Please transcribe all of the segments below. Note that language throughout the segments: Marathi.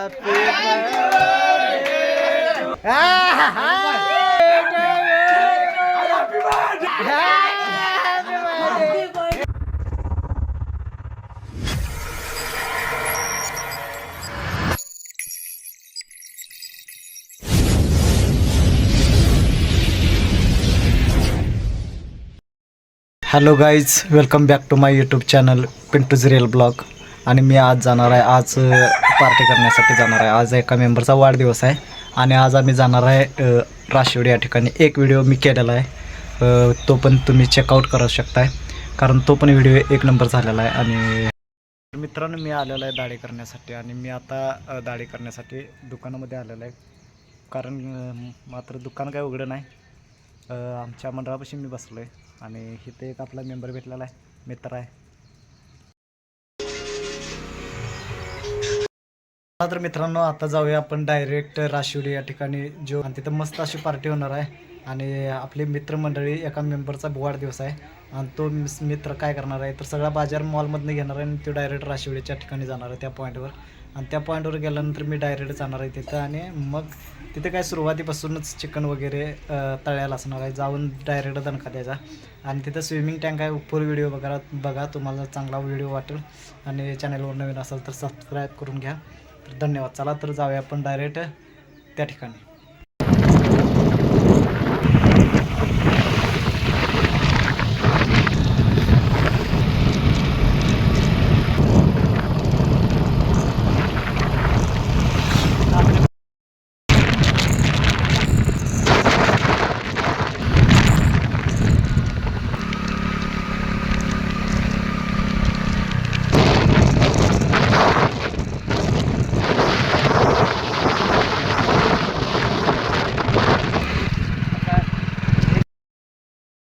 Hello guys, welcome back to my YouTube channel Pintu's real blog. आणि मी आज जाणार आहे, आज पार्टी करण्यासाठी जाणार आहे. आज एका मेंबरचा वाढदिवस आहे आणि आज आम्ही जाणार आहे राशिवडी या ठिकाणी. एक व्हिडिओ मी केलेला आहे, तो पण तुम्ही चेकआउट करू शकताय, कारण तो पण व्हिडिओ एक नंबर झालेला आहे. आणि मित्रांनो, मी आलेलो आहे दाढी करण्यासाठी आणि मी आता दाढी करण्यासाठी दुकानामध्ये आलेलो आहे, कारण मात्र दुकान काय उघडं नाही. आमच्या मंडळापाशी मी बसलो आहे आणि इथे एक आपला मेंबर भेटलेला आहे, मित्र आहे. तर मित्रांनो, आता जाऊया आपण डायरेक्ट राशिवडी या ठिकाणी, जो आणि तिथं मस्त अशी पार्टी होणार आहे. आणि आपली मित्रमंडळी एका मेंबरचा वाढदिवस आहे आणि तो मित्र काय करणार आहे तर सगळा बाजार मॉलमधनं घेणार आहे आणि तो डायरेक्ट राशिवडीच्या ठिकाणी जाणार आहे त्या पॉईंटवर. आणि त्या पॉईंटवर गेल्यानंतर मी डायरेक्ट जाणार आहे तिथं आणि मग तिथे काय सुरुवातीपासूनच चिकन वगैरे तळ्याला असणार आहे. जाऊन डायरेक्ट दणका द्यायचा आणि तिथं स्विमिंग टँक आहे. फुल व्हिडिओ बघा, तुम्हाला चांगला व्हिडिओ वाटेल. आणि चॅनलवर नवीन असेल तर सबस्क्राईब करून घ्या. तर धन्यवाद. चला तर जाऊया आपण डायरेक्ट त्या ठिकाणी.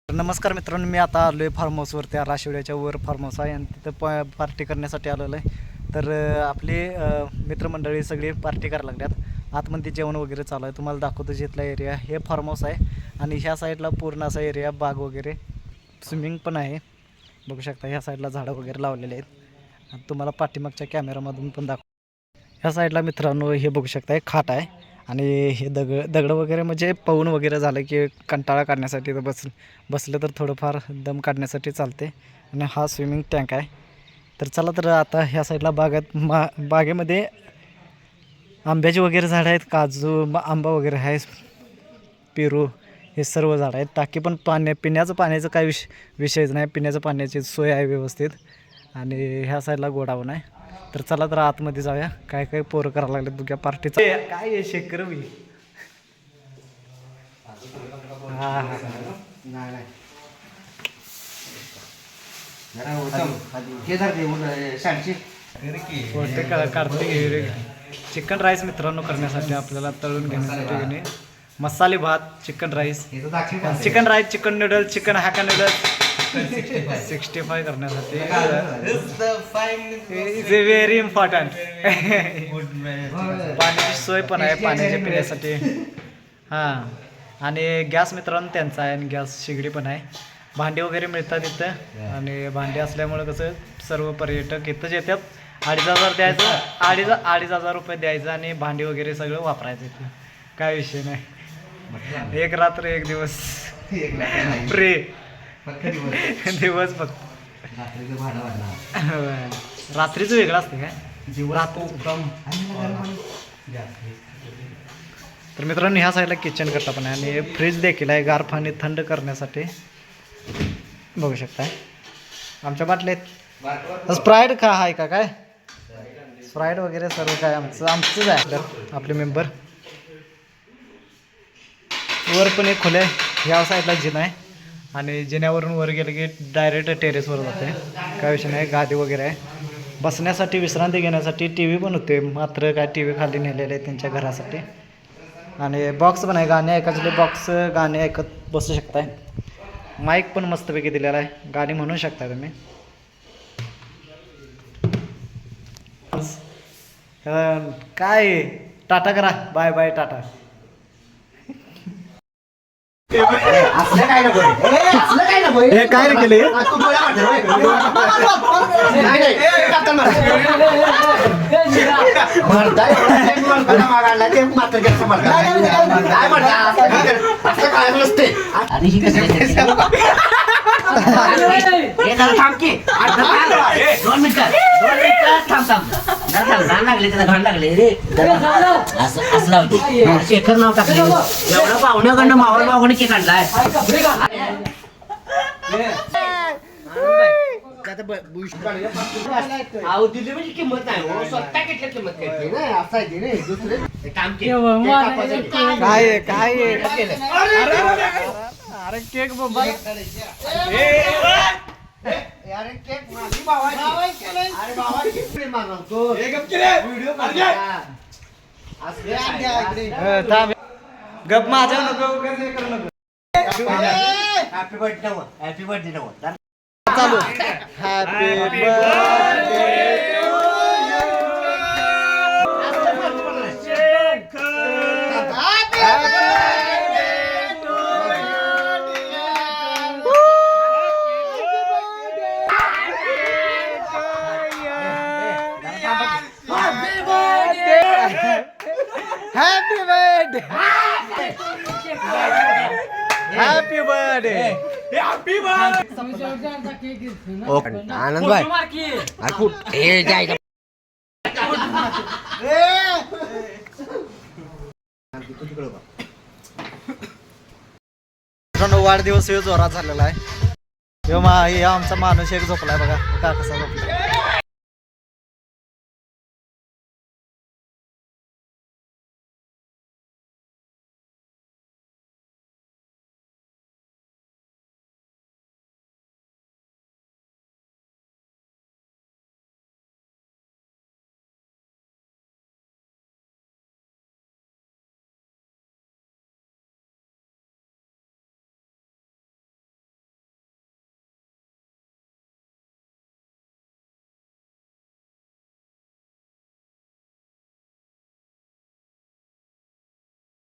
नमस्कार मित्रांनो, मी आता आलो आहे फार्म हाऊसवर. त्या राशिवड्याच्या वर फार्म हाऊस आहे आणि तिथं पार्टी करण्यासाठी आलेलो आहे. तर आपली मित्रमंडळी सगळी पार्टी करायला लागल्यात. आतमध्ये जेवण वगैरे चालू आहे. तुम्हाला दाखवतो जिथला एरिया. हे फार्म हाऊस आहे आणि ह्या साईडला पूर्ण असा एरिया, बाग वगैरे, स्विमिंग पण आहे. बघू शकता ह्या साईडला झाडं वगैरे लावलेले आहेत आणि तुम्हाला पाठीमागच्या कॅमेरामधून पण दाखव. ह्या साईडला मित्रांनो हे बघू शकता, एक खाट आहे आणि हे दगडं वगैरे, म्हणजे पवून वगैरे झालं की कंटाळा काढण्यासाठी तर बसलं तर थोडंफार दम काढण्यासाठी चालते. आणि हा स्विमिंग टँक आहे. तर चला तर आता ह्या साईडला बागेमध्ये आंब्याची वगैरे झाडं आहेत, काजू, आंबा वगैरे आहे, पेरू, हे सर्व झाडं आहेत. टाकी पण पिण्याचं पाण्याचं काही विषयच नाही. पिण्याचं पाण्याची सोय आहे व्यवस्थित. आणि ह्या साईडला गोडाऊन आहे. तर चला तर आतमध्ये जाऊया. काय काय पोरं करायला लागले बघूया पार्टीचं. काय आहे शेकर मी काढते. चिकन राईस मित्रांनो करण्यासाठी आपल्याला तळून घेण्यासाठी मसाले भात, chicken rice, chicken noodles, chicken हाका नूडल्स, 65 करण्यासाठी इज व्हेरी इम्पॉर्टंट. पाण्याची सोय पण आहे, पाण्याच्या पिण्यासाठी. हां, आणि गॅस मित्रांनो त्यांचा आहे आणि गॅस शेगडी पण आहे. भांडी वगैरे मिळतात इथं आणि भांडी असल्यामुळं कसं सर्व पर्यटक इथंच येतात. 2,500 द्यायचं, 2,500 रुपये द्यायचं आणि भांडी वगैरे सगळं वापरायचं इथं. काय विषय नाही. एक रात्र एक दिवस फ्री दिवस फक्त. रात्रीचं वेगळं असतं काय. तर मित्रांनो ह्या साईडला किचन कट्टा पण आहे आणि फ्रीज देखील आहे, गार पाणी थंड करण्यासाठी. बघू शकताय आमच्या बाटल्यात स्प्राईट का आहे का काय, स्प्राईट वगैरे सर्व काय आमचंच आहे. आपले मेंबर वर पण एक खोले, ह्या साईडला जिना आहे आणि जिन्यावरून वर गेलं की डायरेक्ट टेरेसवर जाते. काय विषय नाही. गादी वगैरे आहे बसण्यासाठी, विश्रांती घेण्यासाठी. टी व्ही पण होते, मात्र काय टी व्ही खाली नेलेले आहे त्यांच्या घरासाठी. आणि बॉक्स पण आहे, गाणे ऐकायचे बॉक्स, गाणे ऐकत बसू शकताय. माईक पण मस्तपैकी दिलेला आहे, गाणी म्हणू शकता तुम्ही. काय टाटा करा, बाय बाय टाटा. असलं काय नको असलं काय नको हे काय रे केले तू गोळ्या मारतो होय? नाही, नाही. कापतान मार. मारताय, मारताना मागायला ते मात्र कसं मारतात? काय मारतात? असं काय नसते आणि ही कसं हे जरा थांब की. आता थांब. 2 मिनिटं थांब घाण लागले त्याला घाण लागले रे असं लावते शेखर नाव टाकले एवढं पाहुण्याकडनं मावळ मावकडे केक आणलाय दिली म्हणजे किंमत नाही हो स्वतः घेतल्या किंमत काढली ना असं आहे रे दुसरे काम काय काय अरे केक बाबा अरे केक माझी भावाची अरे भावाची केक मारतो व्हिडिओ थांब गप माझ्या नको करू नको हॅपी बर्थडे हॅपी बर्थडे चालू happy birthday happy birthday happy birthday Anand भाई वाढदिवस जोरात झालेला आहे. हे आमचा माणूस एक झोपलाय बघा का कसा झोपला